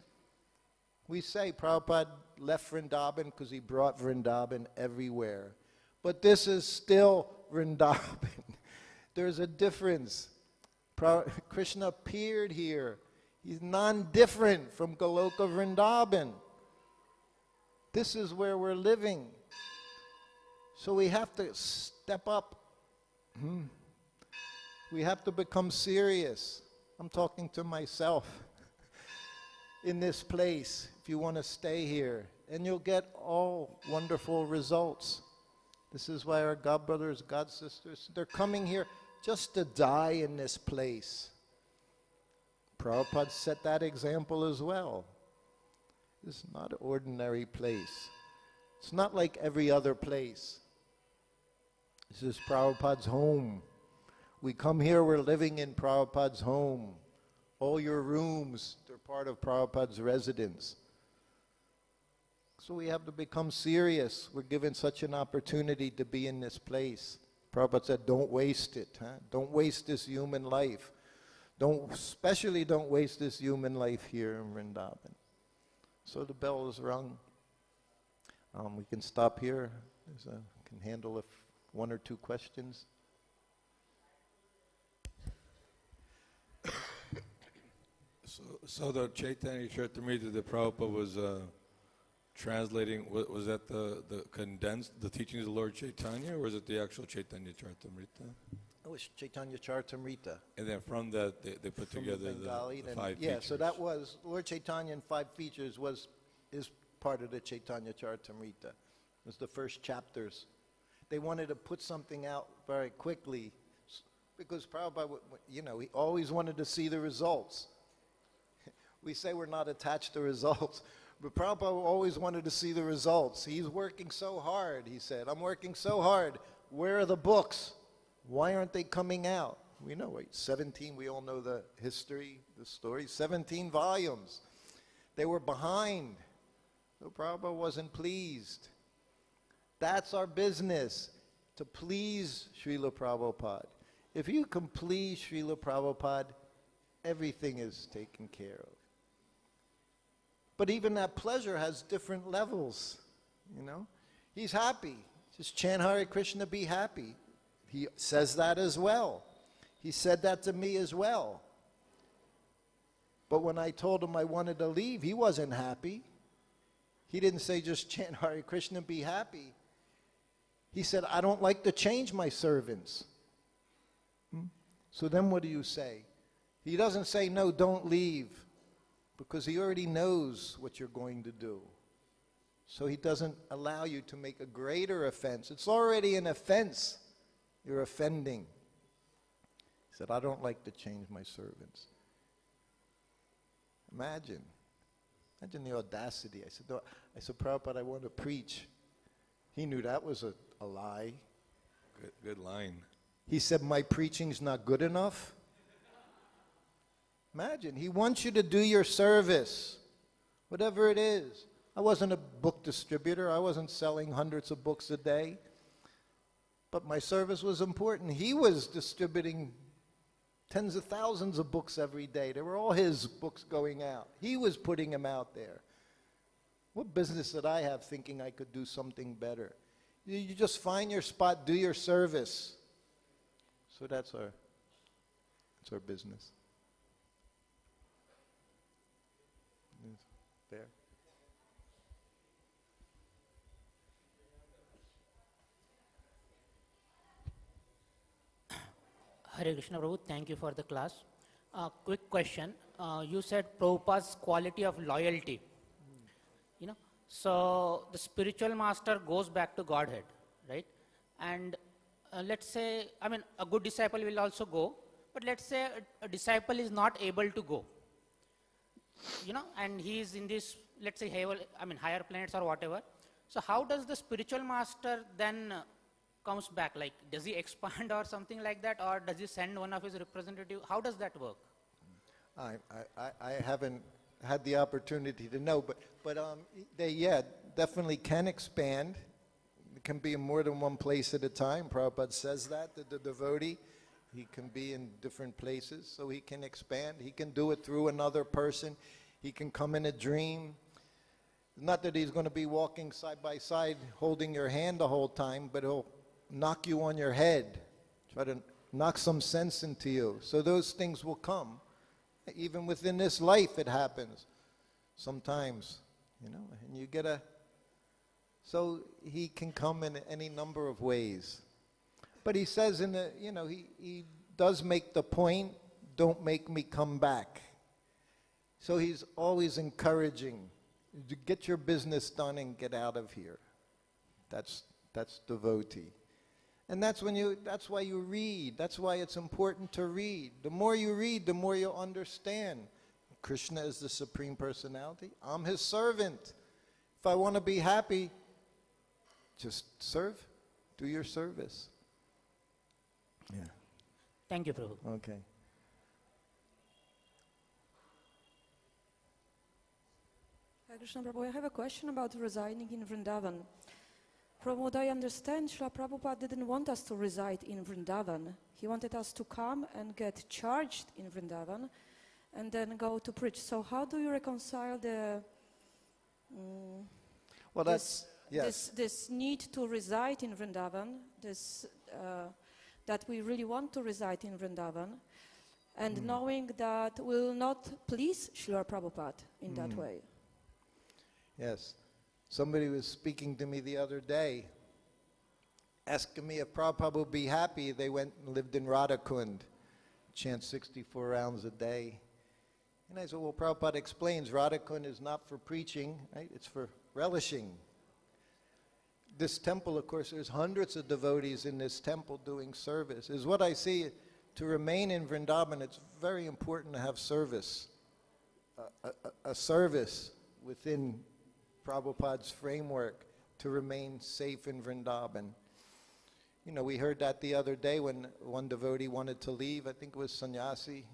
We say Prabhupada left Vrindavan because he brought Vrindavan everywhere. But this is still Vrindavan. There's a difference. Krishna appeared here. He's non-different from Goloka Vrindavan. This is where we're living. So we have to step up. We have to become serious. I'm talking to myself. In this place, if you want to stay here, and you'll get all wonderful results. This is why our God brothers, God sisters, they're coming here just to die in this place. Prabhupada set that example as well. It's not an ordinary place. It's not like every other place. This is Prabhupada's home. We come here, we're living in Prabhupada's home. All your rooms, they're part of Prabhupada's residence. So we have to become serious. We're given such an opportunity to be in this place. Prabhupada said, don't waste it. Don't waste this human life. Especially don't waste this human life here in Vrindavan. So the bell is rung. We can stop here. Can handle one or two questions. So the Chaitanya Charitamrita that Prabhupada was translating, was that the condensed, the teachings of Lord Chaitanya, or was it the actual Chaitanya Charitamrita? It was Chaitanya Charitamrita. And then from that, they put together Bengali, the 5 yeah, features. so that was, Lord Chaitanya in 5 features is part of the Chaitanya Charitamrita. It was the first chapters. They wanted to put something out very quickly because Prabhupada, he always wanted to see the results. We say we're not attached to results, but Prabhupada always wanted to see the results. He's working so hard, he said. I'm working so hard. Where are the books? Why aren't they coming out? We know, right? 17, we all know the history, the story. 17 volumes. They were behind. So Prabhupada wasn't pleased. That's our business, to please Srila Prabhupada. If you can please Srila Prabhupada, everything is taken care of. But even that pleasure has different levels, you know. He's happy. Just chant Hare Krishna, be happy. He says that as well. He said that to me as well. But when I told him I wanted to leave, he wasn't happy. He didn't say just chant Hare Krishna, be happy. He said, I don't like to change my servants. So then what do you say? He doesn't say, no, don't leave, because he already knows what you're going to do. So he doesn't allow you to make a greater offense. It's already an offense. You're offending. He said, I don't like to change my servants. Imagine the audacity. I said, Prabhupada, I want to preach. He knew that was a lie. Good line. He said, my preaching's not good enough. Imagine, he wants you to do your service, whatever it is. I wasn't a book distributor. I wasn't selling hundreds of books a day. But my service was important. He was distributing tens of thousands of books every day. They were all his books going out. He was putting them out there. What business did I have thinking I could do something better? You just find your spot, do your service. So that's our business. There. Hare Krishna Prabhu, thank you for the class. Quick question. You said Prabhupada's quality of loyalty. You know, so the spiritual master goes back to Godhead, right? And let's say, I mean, a good disciple will also go, but let's say a disciple is not able to go. You know, and he is in this, let's say, higher planets or whatever. So how does the spiritual master then comes back? Like, does he expand or something like that, or does he send one of his representatives? How does that work? I haven't had the opportunity to know, but they definitely can expand. It can be in more than one place at a time. Prabhupada says that the devotee, he can be in different places, so he can expand. He can do it through another person. He can come in a dream. Not that he's going to be walking side by side holding your hand the whole time, but he'll knock you on your head, try to knock some sense into you. So those things will come. Even within this life it happens sometimes, you know, and you get so he can come in any number of ways. But he says he does make the point, don't make me come back. So he's always encouraging, to get your business done and get out of here. That's devotee. And that's why you read. That's why it's important to read. The more you read, the more you'll understand. Krishna is the Supreme Personality. I'm his servant. If I want to be happy, just serve. Do your service. Yeah. Thank you, Prabhu. Okay. Krishna Prabhu, I have a question about residing in Vrindavan. From what I understand, Srila Prabhupada didn't want us to reside in Vrindavan. He wanted us to come and get charged in Vrindavan and then go to preach. So how do you reconcile this need to reside in Vrindavan, that we really want to reside in Vrindavan, and knowing that we will not please Srila Prabhupada in that way? Yes. Somebody was speaking to me the other day, asking me if Prabhupada would be happy. They went and lived in Radhakund, chant 64 rounds a day. And I said, well, Prabhupada explains Radhakund is not for preaching, right? It's for relishing. This temple, of course, there's hundreds of devotees in this temple doing service. Is what I see. To remain in Vrindavan, it's very important to have service. a service within Prabhupada's framework to remain safe in Vrindavan. You know, we heard that the other day when one devotee wanted to leave, I think it was sannyasi,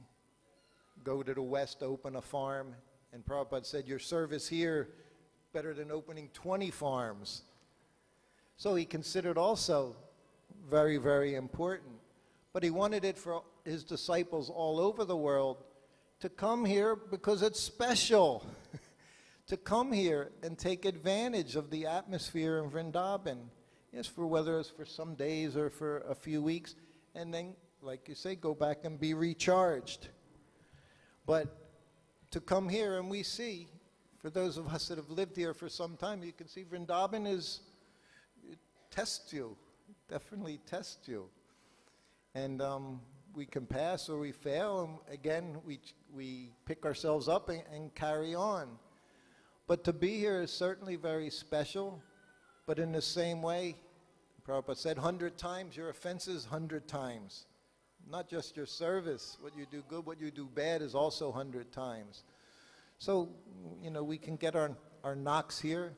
go to the west, open a farm, and Prabhupada said, your service here better than opening 20 farms. So he considered also very, very important. But he wanted it for his disciples all over the world to come here because it's special. To come here and take advantage of the atmosphere in Vrindavan. Yes, for whether it's for some days or for a few weeks, and then, like you say, go back and be recharged. But to come here, and we see, for those of us that have lived here for some time, you can see Vrindavan it tests you, definitely tests you. And we can pass or we fail, and again, we pick ourselves up and carry on. But to be here is certainly very special, but in the same way, Prabhupada said 100 times your offenses, 100 times. Not just your service, what you do good, what you do bad is also 100 times. So, you know, we can get our knocks here,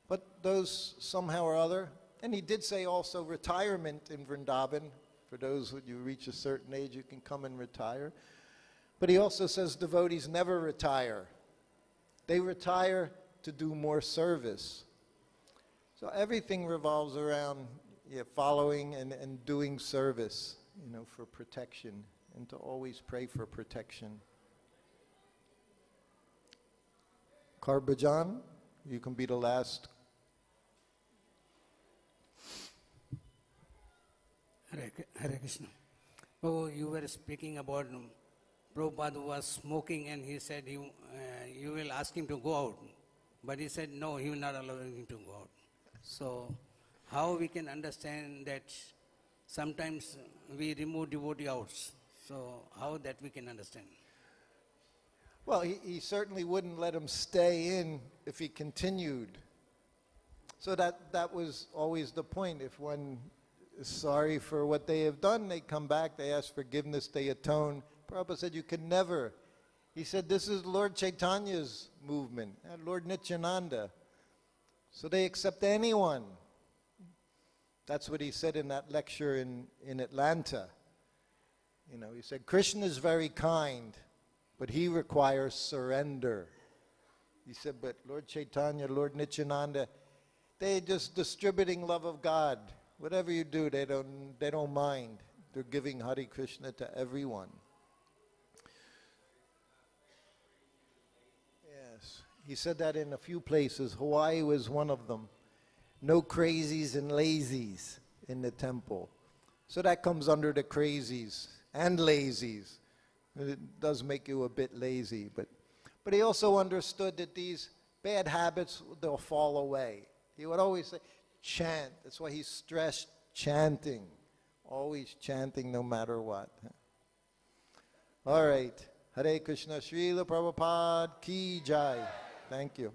but those somehow or other, and he did say also retirement in Vrindavan. For those when you reach a certain age, you can come and retire. But he also says devotees never retire. They retire to do more service. So everything revolves around following and doing service, you know, for protection, and to always pray for protection. Karbajan, you can be the last. Hare Krishna. Oh, you were speaking about Prabhupada was smoking, and he said you will ask him to go out. But he said no, he will not allow him to go out. So how we can understand that sometimes we remove devotee out? So how that we can understand? Well, he certainly wouldn't let him stay in if he continued. So that was always the point. If one is sorry for what they have done, they come back, they ask forgiveness, they atone. Prabhupada said you can never. He said this is Lord Chaitanya's movement, Lord Nityananda. So they accept anyone. That's what he said in that lecture in Atlanta. You know, he said, Krishna is very kind, but he requires surrender. He said, but Lord Chaitanya, Lord Nityananda, they're just distributing love of God. Whatever you do, they don't mind. They're giving Hare Krishna to everyone. Yes, he said that in a few places. Hawaii was one of them. No crazies and lazies in the temple. So that comes under the crazies and lazies. It does make you a bit lazy, but he also understood that these bad habits, they'll fall away. He would always say, chant. That's why he stressed chanting. Always chanting no matter what. All right. Hare Krishna, Srila Prabhupada ki jai. Thank you.